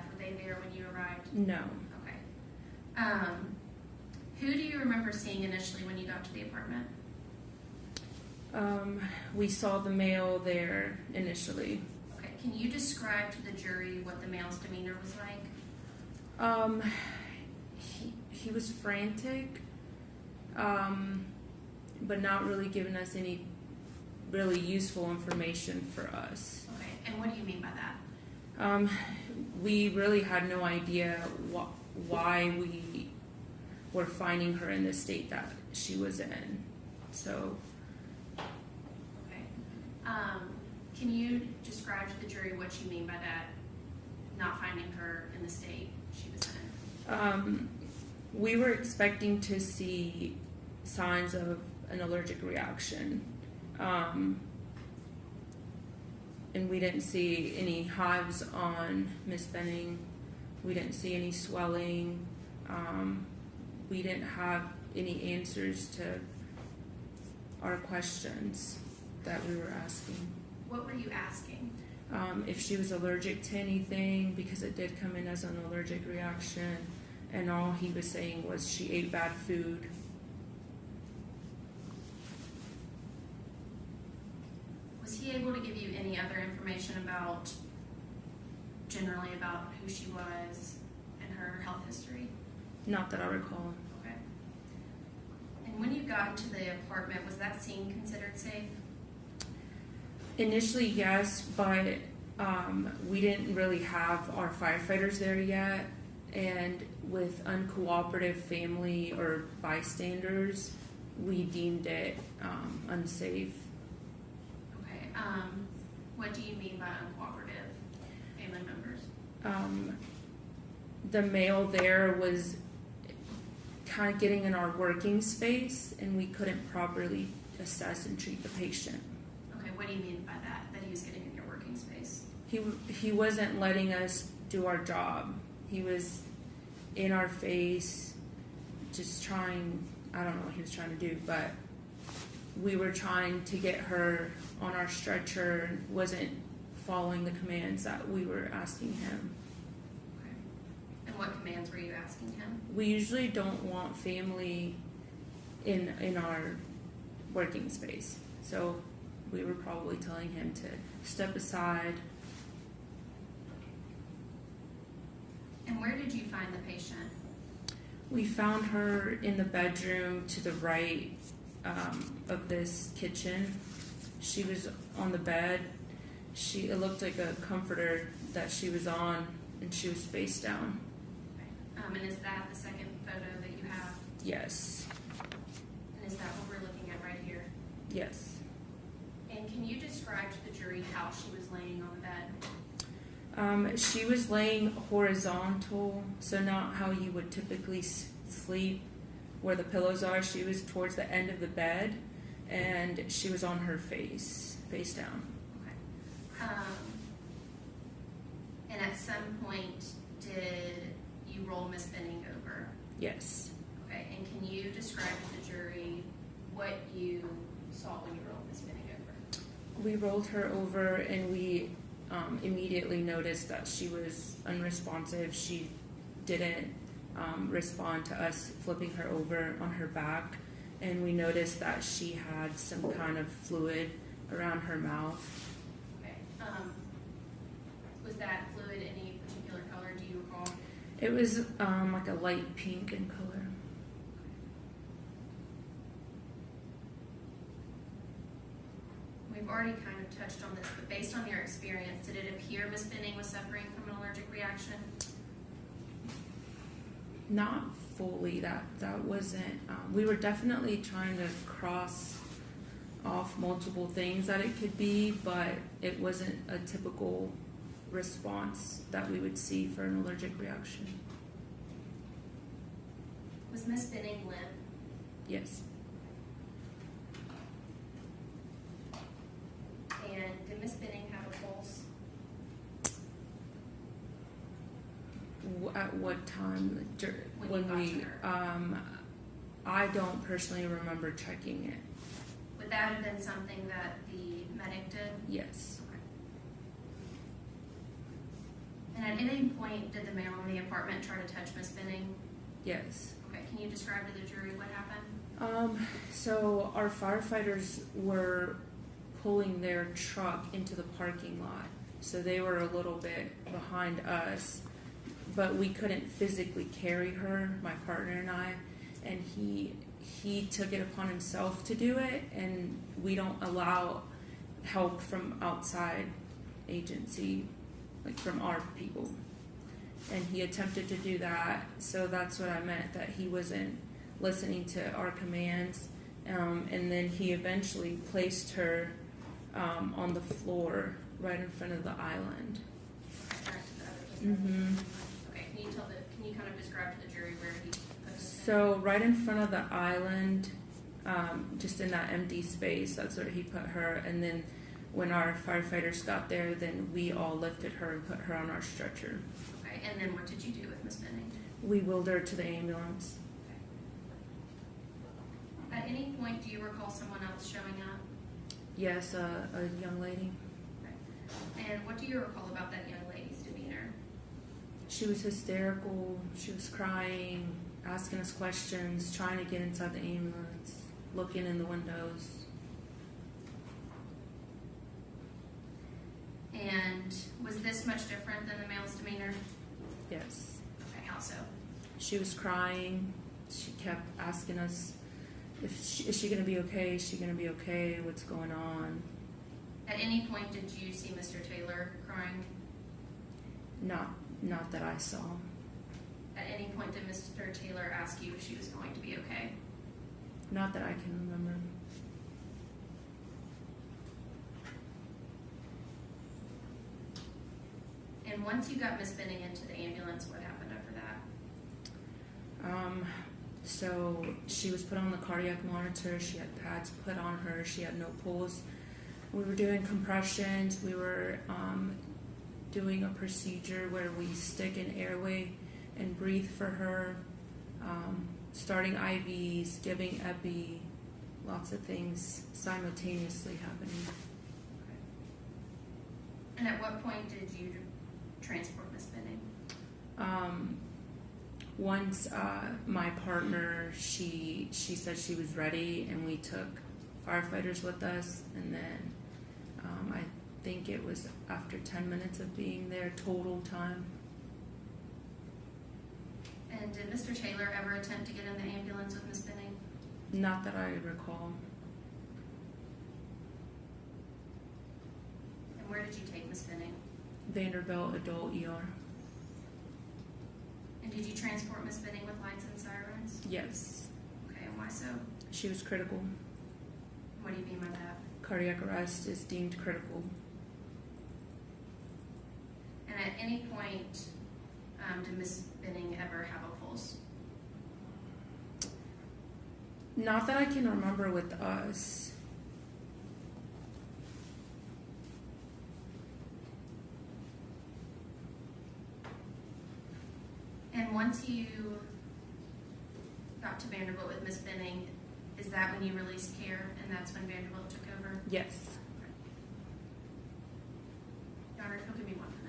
death. Were they there when you arrived? No. Okay. Who do you remember seeing initially when you got to the apartment? We saw the male there initially. Okay. Can you describe to the jury what the male's demeanor was like? He was frantic, but not really giving us any really useful information for us. Okay. And what do you mean by that? We really had no idea why we were finding her in the state that she was in. So. Okay. Can you describe to the jury what you mean by that, not finding her in the state she was in? We were expecting to see signs of an allergic reaction. And we didn't see any hives on Miss Benning. We didn't see any swelling. We didn't have any answers to our questions that we were asking. What were you asking? If she was allergic to anything, because it did come in as an allergic reaction, and all he was saying was she ate bad food. Was he able to give you any other information generally about who she was and her health history? Not that I recall. Okay. And when you got into the apartment, was that scene considered safe? Initially, yes, but we didn't really have our firefighters there yet, and with uncooperative family or bystanders, we deemed it unsafe. Okay. What do you mean by uncooperative family members? The male there was kind of getting in our working space, and we couldn't properly assess and treat the patient. Okay, what do you mean by that he was getting in your working space? He wasn't letting us do our job. He was in our face, just trying, I don't know what he was trying to do, but we were trying to get her on our stretcher and wasn't following the commands that we were asking him. Okay. And what commands were you asking him? We usually don't want family in our working space, so we were probably telling him to step aside. And where did you find the patient? We found her in the bedroom to the right of this kitchen. She was on the bed. It looked like a comforter that she was on, and she was face down. Okay. And is that the second photo that you have? Yes. And is that what we're looking at right here? Yes. And can you describe to the jury how she was laying on the bed? She was laying horizontal, so not how you would typically sleep, where the pillows are. She was towards the end of the bed, and she was on her face down. Okay. And at some point, did you roll Miss Benning over? Yes. Okay. And can you describe to the jury what you saw when you rolled Miss Benning over? We rolled her over, and we immediately noticed that she was unresponsive. She didn't respond to us flipping her over on her back, and we noticed that she had some kind of fluid around her mouth. Okay. Was that fluid any particular color? Do you recall? It was like a light pink in color. We've already kind of touched on this, but based on your experience, did it appear Miss Benning was suffering from an allergic reaction? Not fully. That wasn't. We were definitely trying to cross off multiple things that it could be, but it wasn't a typical response that we would see for an allergic reaction. Was Miss Benning limp? Yes. And did Miss Benning have a pulse? At what time? When you got to her? I don't personally remember checking it. Would that have been something that the medic did? Yes. Okay. And at any point did the male in the apartment try to touch Miss Benning? Yes. Okay, can you describe to the jury what happened? So our firefighters were pulling their truck into the parking lot. So they were a little bit behind us, but we couldn't physically carry her, my partner and I, and he took it upon himself to do it, and we don't allow help from outside agency, like from our people. And he attempted to do that, so that's what I meant, that he wasn't listening to our commands. And then he eventually placed her on the floor right in front of the island. Mm-hmm. Okay, can you kind of describe to the jury where he put this So right in front of the island, just in that empty space, that's where he put her. And then when our firefighters got there, then we all lifted her and put her on our stretcher. Okay, and then what did you do with Miss Benning? We wheeled her to the ambulance. Okay. At any point, do you recall someone else showing up? Yes, a young lady. Okay. And what do you recall about that young lady's demeanor? She was hysterical. She was crying, asking us questions, trying to get inside the ambulance, looking in the windows. And was this much different than the male's demeanor? Yes. Okay, how so? She was crying. She kept asking us, is she going to be okay? Is she going to be okay? What's going on? At any point, did you see Mr. Taylor crying? Not that I saw. At any point, did Mr. Taylor ask you if she was going to be okay? Not that I can remember. And once you got Miss Benning into the ambulance, what happened after that? So she was put on the cardiac monitor. She had pads put on her. She had no pulse. We were doing compressions. We were doing a procedure where we stick an airway and breathe for her, starting IVs, giving epi, lots of things simultaneously happening. Okay. And at what point did you transport Miss Benning? Once my partner, she said she was ready, and we took firefighters with us, and then I think it was after 10 minutes of being there total time. And did Mr. Taylor ever attempt to get in the ambulance with Miss Benning? Not that I recall. And where did you take Miss Benning? Vanderbilt Adult ER. And did you transport Miss Benning with lights and sirens? Yes. Okay, and why so? She was critical. What do you mean by that? Cardiac arrest is deemed critical. And at any point, did Miss Benning ever have a pulse? Not that I can remember with us. And once you got to Vanderbilt with Miss Benning, is that when you released care, and that's when Vanderbilt took over? Yes. Your Honor, if you'll give me 1 minute.